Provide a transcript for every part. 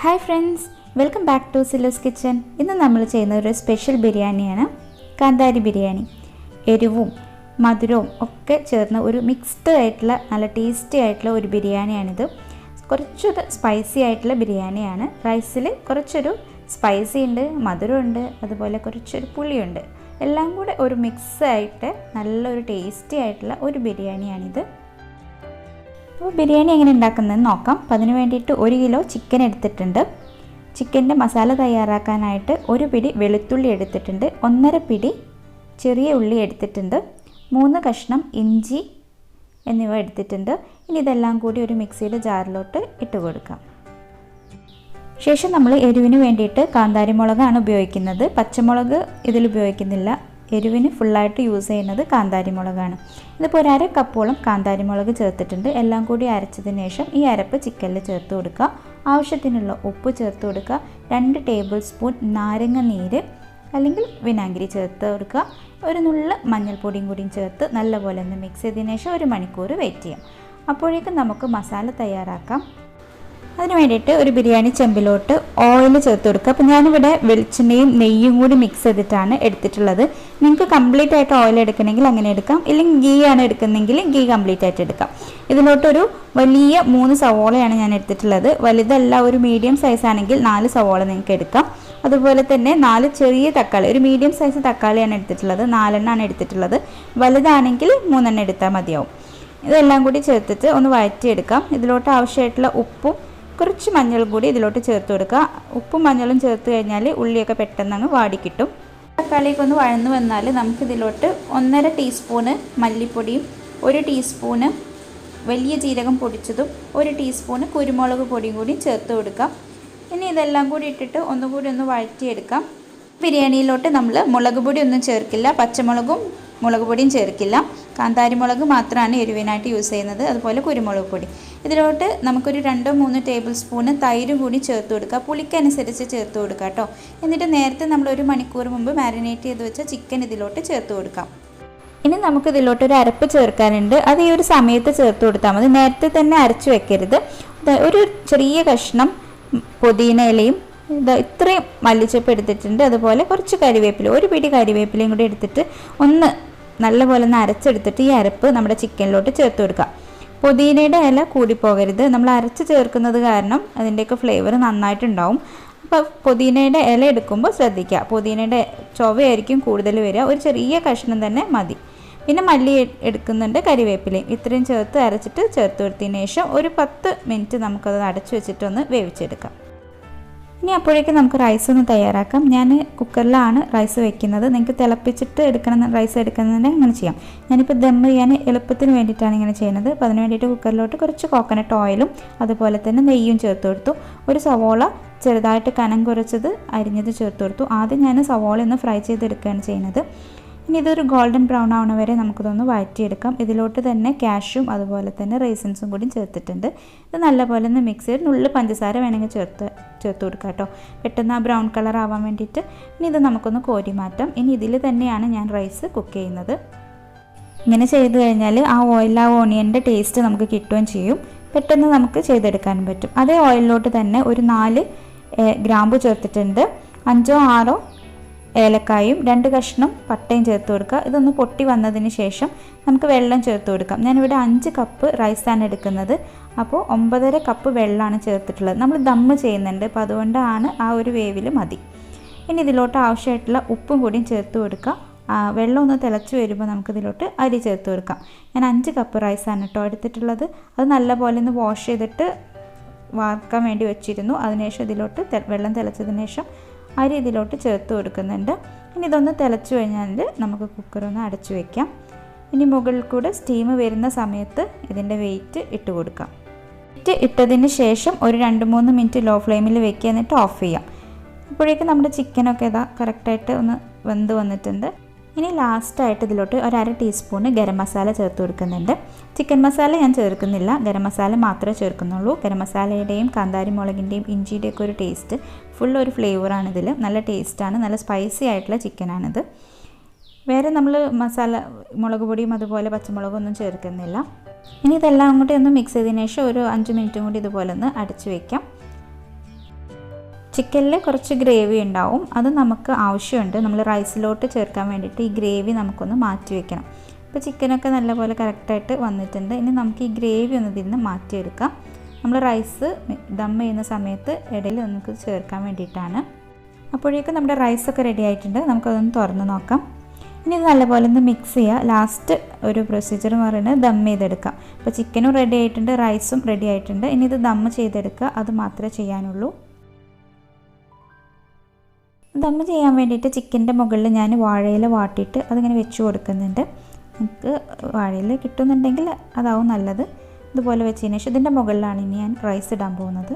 Hi friends, welcome back to SilusKitchen. ഇന്ന് നമ്മൾ ചെയ്യുന്ന ഒരു സ്പെഷ്യൽ ബിരിയാണിയാണ് കാന്താരി ബിരിയാണി. എരിവും മധുരവും ഒക്കെ ചേർന്ന ഒരു മിക്സ്ഡ് ആയിട്ടുള്ള നല്ല ടേസ്റ്റി ആയിട്ടുള്ള ഒരു ബിരിയാണിയാണിത്. കുറച്ചൊരു സ്പൈസി ആയിട്ടുള്ള ബിരിയാണിയാണ്. റൈസിൽ കുറച്ചൊരു സ്പൈസി ഉണ്ട്, മധുരമുണ്ട്, അതുപോലെ കുറച്ചൊരു പുളിയുണ്ട്. എല്ലാം കൂടെ ഒരു മിക്സ് ആയിട്ട് നല്ലൊരു ടേസ്റ്റി ആയിട്ടുള്ള ഒരു ബിരിയാണിയാണിത്. അപ്പോൾ ബിരിയാണി എങ്ങനെ ഉണ്ടാക്കുന്നതെന്ന് നോക്കാം. അപ്പോൾ അതിന് വേണ്ടിയിട്ട് 1 കിലോ ചിക്കൻ എടുത്തിട്ടുണ്ട്. ചിക്കൻ്റെ മസാല തയ്യാറാക്കാനായിട്ട് 1 പിടി വെളുത്തുള്ളി എടുത്തിട്ടുണ്ട്, 1.5 പിടി ചെറിയ ഉള്ളി എടുത്തിട്ടുണ്ട്, 3 കഷ്ണം ഇഞ്ചി എന്നിവ എടുത്തിട്ടുണ്ട്. ഇനി ഇതെല്ലാം കൂടി ഒരു മിക്സിയുടെ ജാറിലോട്ട് ഇട്ട് കൊടുക്കാം. ശേഷം നമ്മൾ എരിവിന് വേണ്ടിയിട്ട് കാന്താരി മുളകാണ് ഉപയോഗിക്കുന്നത്. പച്ചമുളക് ഇതിൽ ഉപയോഗിക്കുന്നില്ല. എരിവിന് ഫുള്ളായിട്ട് യൂസ് ചെയ്യുന്നത് കാന്താരി മുളകാണ്. ഇതിപ്പോൾ 1/2 കപ്പോളം കാന്താരി മുളക് ചേർത്തിട്ടുണ്ട്. എല്ലാം കൂടി അരച്ചതിന് ശേഷം ഈ അരപ്പ് ചിക്കനിൽ ചേർത്ത് കൊടുക്കുക. ആവശ്യത്തിനുള്ള ഉപ്പ് ചേർത്ത് കൊടുക്കുക. 2 ടേബിൾ സ്പൂൺ നാരങ്ങ നീര് അല്ലെങ്കിൽ വിനാഗിരി ചേർത്ത് കൊടുക്കുക. ഒരു നുള്ള മഞ്ഞൾപ്പൊടിയും കൂടിയും ചേർത്ത് നല്ലപോലെ ഒന്ന് മിക്സ് ചെയ്തതിന് ശേഷം 1 മണിക്കൂർ വെയിറ്റ് ചെയ്യാം. അപ്പോഴേക്കും നമുക്ക് മസാല തയ്യാറാക്കാം. അതിന് വേണ്ടിയിട്ട് ഒരു ബിരിയാണി ചെമ്പിലോട്ട് ഓയിൽ ചേർത്ത് കൊടുക്കുക. അപ്പോൾ ഞാനിവിടെ വെളിച്ചെണ്ണയും നെയ്യും കൂടി മിക്സ് ചെയ്തിട്ടാണ് എടുത്തിട്ടുള്ളത്. നിങ്ങൾക്ക് കംപ്ലീറ്റ് ആയിട്ട് ഓയിൽ എടുക്കണമെങ്കിൽ അങ്ങനെ എടുക്കാം, ഇല്ലെങ്കിൽ ഗീ ആണ് എടുക്കുന്നെങ്കിൽ ഗീ കംപ്ലീറ്റ് ആയിട്ട് എടുക്കാം. ഇതിലോട്ടൊരു വലിയ 3 സവോളയാണ് ഞാൻ എടുത്തിട്ടുള്ളത്. വലുതല്ല, ഒരു മീഡിയം സൈസ് ആണെങ്കിൽ 4 സവോള നിങ്ങൾക്ക് എടുക്കാം. അതുപോലെ തന്നെ 4 ചെറിയ തക്കാളി, ഒരു മീഡിയം സൈസ് തക്കാളിയാണ് എടുത്തിട്ടുള്ളത്, 4 എണ്ണമാണ് എടുത്തിട്ടുള്ളത്. വലുതാണെങ്കിൽ 3 എണ്ണം എടുത്താൽ മതിയാവും. ഇതെല്ലാം കൂടി ചേർത്തിട്ട് ഒന്ന് വഴറ്റിയെടുക്കാം. ഇതിലോട്ട് ആവശ്യമായിട്ടുള്ള ഉപ്പും കുറച്ച് മഞ്ഞളും കൂടി ഇതിലോട്ട് ചേർത്ത് കൊടുക്കുക. ഉപ്പും മഞ്ഞളും ചേർത്ത് കഴിഞ്ഞാൽ ഉള്ളിയൊക്കെ പെട്ടെന്ന് അങ്ങ് വാടിക്കിട്ടും. തക്കാളിയൊക്കെ ഒന്ന് വഴന്നു വന്നാൽ നമുക്കിതിലോട്ട് 1.5 ടീസ്പൂണ് മല്ലിപ്പൊടിയും 1 ടീസ്പൂണ് വലിയ ജീരകം പൊടിച്ചതും 1 ടീസ്പൂണ് കുരുമുളക് പൊടിയും കൂടി ചേർത്ത് കൊടുക്കാം. ഇനി ഇതെല്ലാം കൂടി ഇട്ടിട്ട് ഒന്നുകൂടി ഒന്ന് വഴറ്റിയെടുക്കാം. ബിരിയാണിയിലോട്ട് നമ്മൾ മുളക് പൊടി ഒന്നും ചേർക്കില്ല, പച്ചമുളകും മുളക് പൊടിയും ചേർക്കില്ല. കാന്താരി മുളക് മാത്രമാണ് എരിവിനായിട്ട് യൂസ് ചെയ്യുന്നത്, അതുപോലെ കുരുമുളക് പൊടി. ഇതിലോട്ട് നമുക്കൊരു 2-3 ടേബിൾ സ്പൂണ് തൈര് കൂടി ചേർത്ത് കൊടുക്കുക. പുളിക്കനുസരിച്ച് ചേർത്ത് കൊടുക്കുക കേട്ടോ. എന്നിട്ട് നേരത്തെ നമ്മൾ 1 മണിക്കൂർ മുമ്പ് മാരിനേറ്റ് ചെയ്ത് വെച്ച ചിക്കൻ ഇതിലോട്ട് ചേർത്ത് കൊടുക്കാം. ഇനി നമുക്ക് ഇതിലോട്ട് ഒരു അരപ്പ് ചേർക്കാനുണ്ട്. അത് ഈ ഒരു സമയത്ത് ചേർത്ത് കൊടുത്താൽ മതി, നേരത്തെ തന്നെ അരച്ച് വെക്കരുത്. ഒരു ചെറിയ കഷ്ണം പുതിന ഇലയും ഇത്രയും മല്ലിച്ചപ്പ് എടുത്തിട്ടുണ്ട്. അതുപോലെ കുറച്ച് കരിവേപ്പില, 1 പിടി കരിവേപ്പിലയും കൂടി എടുത്തിട്ട് ഒന്ന് നല്ലപോലെ ഒന്ന് അരച്ചെടുത്തിട്ട് ഈ അരപ്പ് നമ്മുടെ ചിക്കനിലോട്ട് ചേർത്ത് കൊടുക്കുക. പുതിനയുടെ ഇല കൂടിപ്പോകരുത്, നമ്മൾ അരച്ച് ചേർക്കുന്നത് കാരണം അതിൻ്റെയൊക്കെ ഫ്ലേവർ നന്നായിട്ടുണ്ടാവും. അപ്പോൾ പുതിനയുടെ ഇല എടുക്കുമ്പോൾ ശ്രദ്ധിക്കുക, പുതിനയുടെ ചൊവയായിരിക്കും കൂടുതൽ വരിക. ഒരു ചെറിയ കഷ്ണം തന്നെ മതി. പിന്നെ മല്ലി എടുക്കുന്നുണ്ട്, കരിവേപ്പിലയും ഇത്രയും ചേർത്ത് അരച്ചിട്ട് ചേർത്ത് കൊടുത്തതിന് ശേഷം ഒരു 10 മിനിറ്റ് നമുക്കത് അടച്ചു വെച്ചിട്ടൊന്ന് വേവിച്ചെടുക്കാം. ഇനി അപ്പോഴേക്കും നമുക്ക് റൈസ് ഒന്ന് തയ്യാറാക്കാം. ഞാൻ കുക്കറിലാണ് റൈസ് വെക്കുന്നത്. നിങ്ങൾക്ക് തിളപ്പിച്ചിട്ട് എടുക്കണം, റൈസ് എടുക്കുന്നതിന് അങ്ങനെ ചെയ്യാം. ഞാനിപ്പോൾ ദം ചെയ്യാൻ എളുപ്പത്തിന് വേണ്ടിയിട്ടാണ് ഇങ്ങനെ ചെയ്യുന്നത്. അപ്പോൾ അതിന് വേണ്ടിയിട്ട് കുക്കറിലോട്ട് കുറച്ച് കോക്കനട്ട് ഓയിലും അതുപോലെ തന്നെ നെയ്യും ചേർത്ത് കൊടുത്തു. 1 സവോള ചെറുതായിട്ട് കനം കുറച്ചത് അരിഞ്ഞത് ചേർത്ത് കൊടുത്തു. ആദ്യം ഞാൻ സവോള ഒന്ന് ഫ്രൈ ചെയ്തെടുക്കുകയാണ് ചെയ്യുന്നത്. ഇനി ഇതൊരു ഗോൾഡൻ ബ്രൗൺ ആവണ വരെ നമുക്കിതൊന്ന് വഴറ്റിയെടുക്കാം. ഇതിലോട്ട് തന്നെ കാഷ്യും അതുപോലെ തന്നെ റൈസിൻസും കൂടി ചേർത്തിട്ടുണ്ട്. ഇത് നല്ലപോലെ ഒന്ന് മിക്സ് ചെയ്ത് നുള്ളു പഞ്ചസാര വേണമെങ്കിൽ ചേർത്ത് കൊടുക്കാം കേട്ടോ, പെട്ടെന്ന് ആ ബ്രൗൺ കളർ ആവാൻ വേണ്ടിയിട്ട്. ഇനി ഇത് നമുക്കൊന്ന് കോരി മാറ്റാം. ഇനി ഇതിൽ തന്നെയാണ് ഞാൻ റൈസ് കുക്ക് ചെയ്യുന്നത്. ഇങ്ങനെ ചെയ്ത് കഴിഞ്ഞാൽ ആ ഓണിയൻ്റെ ടേസ്റ്റ് നമുക്ക് കിട്ടുകയും ചെയ്യും, പെട്ടെന്ന് നമുക്ക് ചെയ്തെടുക്കാനും പറ്റും. അതേ ഓയിലിലോട്ട് തന്നെ ഒരു 4 ഗ്രാമ്പു ചേർത്തിട്ടുണ്ട്, 5-6 ഏലക്കായും 2 കഷ്ണം പട്ടയും ചേർത്ത് കൊടുക്കുക. ഇതൊന്ന് പൊട്ടി വന്നതിന് ശേഷം നമുക്ക് വെള്ളം ചേർത്ത് കൊടുക്കാം. ഞാനിവിടെ 5 കപ്പ് റൈസാണ് എടുക്കുന്നത്, അപ്പോൾ 9.5 കപ്പ് വെള്ളമാണ് ചേർത്തിട്ടുള്ളത്. നമ്മൾ ദമ്മ് ചെയ്യുന്നുണ്ട്, അപ്പോൾ അതുകൊണ്ടാണ് ആ ഒരു വേവിൽ മതി. ഇനി ഇതിലോട്ട് ആവശ്യമായിട്ടുള്ള ഉപ്പും കൂടിയും ചേർത്ത് കൊടുക്കുക. വെള്ളം ഒന്ന് തിളച്ച് വരുമ്പോൾ നമുക്കിതിലോട്ട് അരി ചേർത്ത് കൊടുക്കാം. ഞാൻ 5 കപ്പ് റൈസാണ് കേട്ടോ എടുത്തിട്ടുള്ളത്. അത് നല്ലപോലെ ഒന്ന് വാഷ് ചെയ്തിട്ട് വാർക്കാൻ വേണ്ടി വെച്ചിരുന്നു. അതിനുശേഷം ഇതിലോട്ട് വെള്ളം തിളച്ചതിന് ശേഷം അരി ഇതിലോട്ട് ചേർത്ത് കൊടുക്കുന്നുണ്ട്. ഇനി ഇതൊന്ന് തിളച്ച് കഴിഞ്ഞാൽ നമുക്ക് കുക്കറൊന്ന് അടച്ചു വയ്ക്കാം. ഇനി മുകളിൽ കൂടെ സ്റ്റീം വരുന്ന സമയത്ത് ഇതിൻ്റെ വെയിറ്റ് ഇട്ട് കൊടുക്കാം. വെയിറ്റ് ഇട്ടതിന് ശേഷം ഒരു 2-3 മിനിറ്റ് ലോ ഫ്ലെയിമിൽ വെക്കുക, എന്നിട്ട് ഓഫ് ചെയ്യാം. അപ്പോഴേക്കും നമ്മുടെ ചിക്കനൊക്കെ കറക്റ്റായിട്ട് ഒന്ന് വെന്ത് വന്നിട്ടുണ്ട്. ഇനി ലാസ്റ്റായിട്ട് ഇതിലോട്ട് 1/2 ടീസ്പൂണ് ഗരം മസാല ചേർത്ത് കൊടുക്കുന്നുണ്ട്. ചിക്കൻ മസാല ഞാൻ ചേർക്കുന്നില്ല, ഗരം മസാല മാത്രമേ ചേർക്കുന്നുള്ളൂ. ഗരം മസാലയുടെയും കാന്താരി മുളകിൻ്റെയും ഇഞ്ചിയുടെയൊക്കെ ഒരു ടേസ്റ്റ്, ഫുൾ ഒരു ഫ്ലേവറാണ് ഇതിൽ. നല്ല ടേസ്റ്റാണ്, നല്ല സ്പൈസി ആയിട്ടുള്ള ചിക്കനാണിത്. വേറെ നമ്മൾ മസാല മുളക് പൊടിയും അതുപോലെ പച്ചമുളകൊന്നും ചേർക്കുന്നില്ല. ഇനി ഇതെല്ലാം കൂടി ഒന്ന് മിക്സ് ചെയ്തതിന് ശേഷം ഒരു 5 മിനിറ്റും കൂടി ഇതുപോലെ ഒന്ന് അടച്ചു വയ്ക്കാം. ചിക്കനിൽ കുറച്ച് ഗ്രേവി ഉണ്ടാവും, അത് നമുക്ക് ആവശ്യമുണ്ട്. നമ്മൾ റൈസിലോട്ട് ചേർക്കാൻ വേണ്ടിയിട്ട് ഈ ഗ്രേവി നമുക്കൊന്ന് മാറ്റി വെക്കണം. ഇപ്പോൾ ചിക്കനൊക്കെ നല്ലപോലെ കറക്റ്റായിട്ട് വന്നിട്ടുണ്ട്. ഇനി നമുക്ക് ഈ ഗ്രേവി ഒന്ന് ഇതിൽ നിന്ന് മാറ്റിയെടുക്കാം. നമ്മൾ റൈസ് ദം ചെയ്യുന്ന സമയത്ത് ഇടയിൽ നമുക്ക് ചേർക്കാൻ വേണ്ടിയിട്ടാണ്. അപ്പോഴേക്കും നമ്മുടെ റൈസൊക്കെ റെഡി ആയിട്ടുണ്ട്. നമുക്കതൊന്ന് തുറന്ന് നോക്കാം. ഇനി ഇത് നല്ലപോലെ ഒന്ന് മിക്സ് ചെയ്യുക. ലാസ്റ്റ് ഒരു പ്രൊസീജിയർ എന്ന് പറയുന്നത് ദം ചെയ്തെടുക്കാം. ഇപ്പോൾ ചിക്കനും റെഡി ആയിട്ടുണ്ട്, റൈസും റെഡി ആയിട്ടുണ്ട്. ഇനി ഇത് ദം ചെയ്തെടുക്കുക, അത് മാത്രമേ ചെയ്യാനുള്ളൂ. ദം ചെയ്യാൻ വേണ്ടിയിട്ട് ചിക്കൻ്റെ മുകളിൽ ഞാൻ വാഴയില വാട്ടിയിട്ട് അതിങ്ങനെ വെച്ച് കൊടുക്കുന്നുണ്ട്. നമുക്ക് വാഴയില കിട്ടുന്നുണ്ടെങ്കിൽ അതാവും നല്ലത്. ഇതുപോലെ വെച്ചതിന് ശേഷം ഇതിൻ്റെ മുകളിലാണ് ഇനി ഞാൻ റൈസ് ഇടാൻ പോകുന്നത്.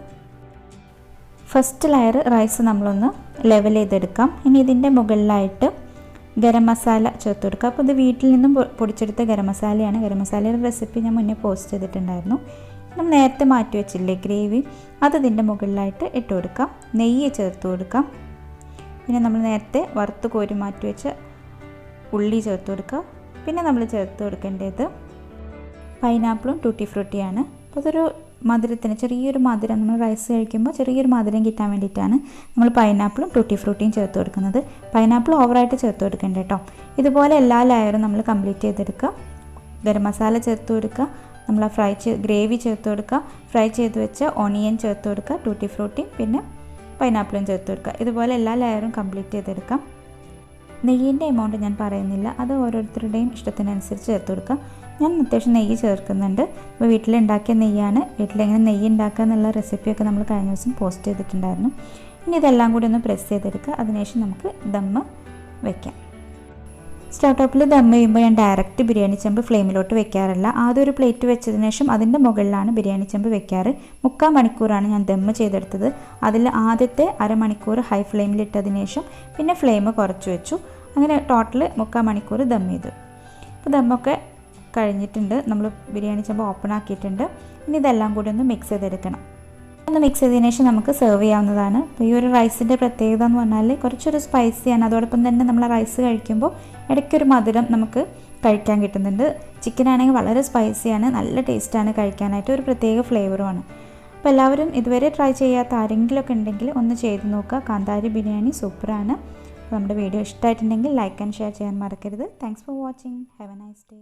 ഫസ്റ്റ് ലെയർ റൈസ് നമ്മളൊന്ന് ലെവൽ ചെയ്തെടുക്കാം. ഇനി ഇതിൻ്റെ മുകളിലായിട്ട് ഗരം മസാല ചേർത്ത് കൊടുക്കുക. അപ്പോൾ ഇത് വീട്ടിൽ നിന്നും പൊടിച്ചെടുത്ത ഗരം മസാലയാണ്. ഗരം മസാലയുടെ റെസിപ്പി ഞാൻ മുന്നേ പോസ്റ്റ് ചെയ്തിട്ടുണ്ടായിരുന്നു. നമ്മൾ നേരത്തെ മാറ്റി വെച്ചില്ലേ ഗ്രേവി, അത് ഇതിൻ്റെ മുകളിലായിട്ട് ഇട്ട് കൊടുക്കാം. നെയ്യ് ചേർത്ത് കൊടുക്കാം. പിന്നെ നമ്മൾ നേരത്തെ വറുത്ത് കോരി മാറ്റി വെച്ച ഉള്ളി ചേർത്ത് കൊടുക്കുക. പിന്നെ നമ്മൾ ചേർത്ത് കൊടുക്കേണ്ടത് പൈനാപ്പിളും ടൂട്ടി ഫ്രൂട്ടിയാണ്. അപ്പോൾ അതൊരു മധുരത്തിന് ചെറിയൊരു മധുരം, നമ്മൾ റൈസ് കഴിക്കുമ്പോൾ ചെറിയൊരു മധുരം കിട്ടാൻ വേണ്ടിയിട്ടാണ് നമ്മൾ പൈനാപ്പിളും ടൂട്ടി ഫ്രൂട്ടിയും ചേർത്ത് കൊടുക്കുന്നത്. പൈനാപ്പിൾ ഓവറായിട്ട് ചേർത്ത് കൊടുക്കേണ്ട കേട്ടോ. ഇതുപോലെ എല്ലാ ലെയറും നമ്മൾ കംപ്ലീറ്റ് ചെയ്തെടുക്കുക. ഗരം മസാല ചേർത്ത് കൊടുക്കുക, നമ്മൾ ഗ്രേവി ചേർത്ത് കൊടുക്കുക, ഫ്രൈ ചെയ്ത് വെച്ച ഓണിയൻ ചേർത്ത് കൊടുക്കുക, ടൂട്ടി ഫ്രൂട്ടിയും പിന്നെ പൈനാപ്പിളും ചേർത്ത് കൊടുക്കുക. ഇതുപോലെ എല്ലാ ലെയറും കംപ്ലീറ്റ് ചെയ്തെടുക്കാം. നെയ്യിൻ്റെ എമൗണ്ട് ഞാൻ പറയുന്നില്ല, അത് ഓരോരുത്തരുടെയും ഇഷ്ടത്തിനനുസരിച്ച് ചേർത്ത് കൊടുക്കുക. ഞാൻ അത്യാവശ്യം നെയ്യ് ചേർക്കുന്നുണ്ട്. ഇപ്പോൾ വീട്ടിലുണ്ടാക്കിയ നെയ്യാണ്. വീട്ടിലെങ്ങനെ നെയ്യ് ഉണ്ടാക്കുക എന്നുള്ള റെസിപ്പിയൊക്കെ നമ്മൾ കഴിഞ്ഞ ദിവസം പോസ്റ്റ് ചെയ്തിട്ടുണ്ടായിരുന്നു. ഇനി ഇതെല്ലാം കൂടി ഒന്ന് പ്രസ് ചെയ്തെടുക്കുക. അതിനുശേഷം നമുക്ക് ദമ്മ് വയ്ക്കാം. സ്റ്റവ് ടോപ്പിൽ ദം ചെയ്യുമ്പോൾ ഞാൻ ഡയറക്റ്റ് ബിരിയാണി ചെമ്പ് ഫ്ലെയിമിലോട്ട് വെക്കാറില്ല. ആദ്യം ഒരു പ്ലേറ്റ് വെച്ചതിന് ശേഷം അതിൻ്റെ മുകളിലാണ് ബിരിയാണി ചെമ്പ് വെക്കാറ്. 3/4 മണിക്കൂറാണ് ഞാൻ ദമ്മ് ചെയ്തെടുത്തത്. അതിൽ ആദ്യത്തെ അരമണിക്കൂർ ഹൈ ഫ്ലെയിമിലിട്ടതിന് ശേഷം പിന്നെ ഫ്ലെയിം കുറച്ച് വെച്ചു. അങ്ങനെ ടോട്ടൽ 3/4 മണിക്കൂർ ദം ചെയ്തു. അപ്പോൾ ദമ്മൊക്കെ കഴിഞ്ഞിട്ടുണ്ട്. നമ്മൾ ബിരിയാണി ചെമ്പ് ഓപ്പൺ ആക്കിയിട്ടുണ്ട്. ഇനി ഇതെല്ലാം കൂടി ഒന്ന് മിക്സ് ചെയ്തെടുക്കണം. ഒന്ന് മിക്സ് ചെയ്തതിന് ശേഷം നമുക്ക് സെർവ് ചെയ്യാവുന്നതാണ്. അപ്പോൾ ഈ ഒരു റൈസിൻ്റെ പ്രത്യേകത എന്ന് പറഞ്ഞാൽ കുറച്ചൊരു സ്പൈസിയാണ്. അതോടൊപ്പം തന്നെ നമ്മൾ റൈസ് കഴിക്കുമ്പോൾ ഇടയ്ക്കൊരു മധുരം നമുക്ക് കഴിക്കാൻ കിട്ടുന്നുണ്ട്. ചിക്കനാണെങ്കിൽ വളരെ സ്പൈസിയാണ്, നല്ല ടേസ്റ്റാണ് കഴിക്കാനായിട്ട്, ഒരു പ്രത്യേക ഫ്ലേവറുമാണ്. അപ്പോൾ എല്ലാവരും ഇതുവരെ ട്രൈ ചെയ്യാത്ത ആരെങ്കിലുമൊക്കെ ഉണ്ടെങ്കിൽ ഒന്ന് ചെയ്ത് നോക്കുക. കാന്താരി ബിരിയാണി സൂപ്പറാണ്. അപ്പോൾ നമ്മുടെ വീഡിയോ ഇഷ്ടമായിട്ടുണ്ടെങ്കിൽ ലൈക്ക് ആൻഡ് ഷെയർ ചെയ്യാൻ മറക്കരുത്. Thanks for watching. Have A nice day.